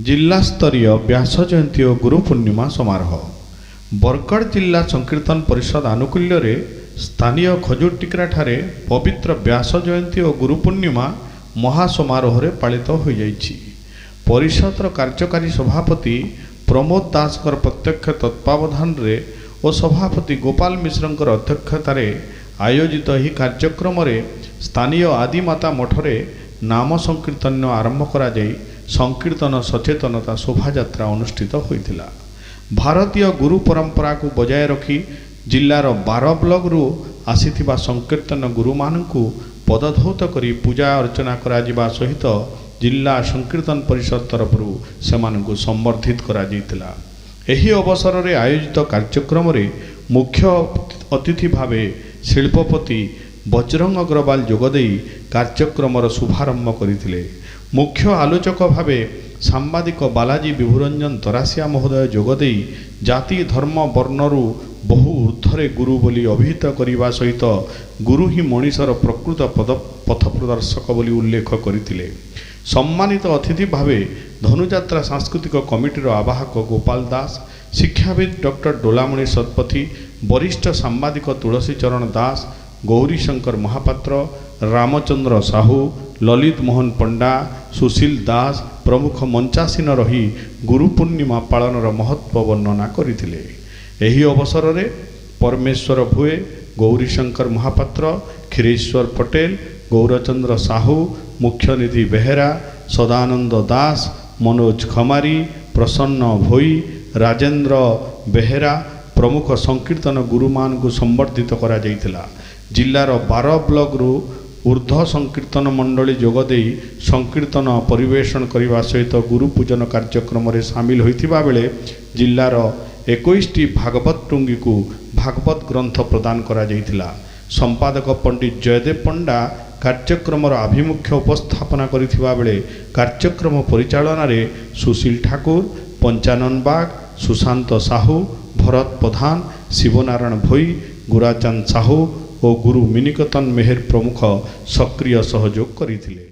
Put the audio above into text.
जिला स्तरीय व्यास जयंती और गुरु पूर्णिमा समारोह बरगढ़ जिला संकीर्तन परिषद आनुकूल्य रे स्थानीय खजूर टिकरा ठारे पवित्र व्यास जयंती और गुरु पूर्णिमा महासमारोह रे पालित हो जाइछि। परिषदर कार्यकारी सभापति प्रमोद दासकर प्रत्यक्ष तत्वावधान रे और सभापति गोपाल मिश्रंकर अध्यक्षतार आयोजित यह कार्यक्रम रे स्थानीय आदिमाता मठरे नाम संकीर्तन आरंभ करा जाई संकीर्तन सचेतनता शोभायात्रा अनुष्ठित होइथिला। भारतीय गुरु परंपरा को बजाय रखी जिलार 12 ब्लॉक रु आसीथिबा संकीर्तन गुरु मानकु पदधौत करी पूजा अर्चना करा जिबा सहित जिला संकीर्तन परिषद तरफरु सेमानकु संबर्धित करा जैतिला। एही अवसर रे आयोजित कार्यक्रम रे मुख्य अतिथि भावे शिल्पपति बजरंग अग्रवाल जोगदेई कार्यक्रमर शुभारंभ करथिले। मुख्य आलोचक भावे सांबादिक बालाजी विभुरंजन तरासिया महोदय जोगदेई जाति धर्म वर्णरु बहु ऊर्ध्वरे गुरु बोली अभिहित करने सहित गुरु ही मनीषर प्रकृत पथ प्रदर्शक बोली उल्लेख करथिले। सम्मानित अतिथि भावे धनुजात्रा सांस्कृतिक कमिटीर आवाहक गोपाल दास, शिक्षाविद डॉक्टर डोलामणि सतपथी, वरिष्ठ सांबादिक तुलसी चरण दास, गौरीशंकर महापात्र, रामचंद्र साहू, ललित मोहन पंडा, सुशील दास प्रमुख मंचासीन रही गुरु पूर्णिमा पालनर महत्व वर्णना करथिले। एही अवसर रे परमेश्वर भुए, गौरीशंकर महापात्र, खीरेश्वर पटेल, गौरचंद्र साहू, मुख्यनिधि बेहेरा, सदानंद दास, मनोज खमारी, प्रसन्न भोई, राजेंद्र बेहेरा प्रमुख संकीर्तन गुरुमान को संबर्धित करा जाइथिला। जिलार 12 ब्लॉक रु ऊर्ध्व संकीर्तन मंडली जोगदेई संकीर्तन परिवेषण करने सहित गुरु पूजन कार्यक्रम रे सामिल होइथिबा बेले जिलार 21टी भागवत टुंगी को भागवत ग्रंथ प्रदान करा जाइथिला। संपादक पंडित जयदेव पंडा कार्यक्रमर आभिमुख्य उपस्थापना करिथिबा बेले कार्यक्रम परिचालना रे सुशील ठाकुर, पंचानन बाग, सुशांत साहू, भरत प्रधान, शिवनारायण भोई, गुराचांद साहू और गुरु मिनिकतन मेहर प्रमुख सक्रिय सहयोग करथिले।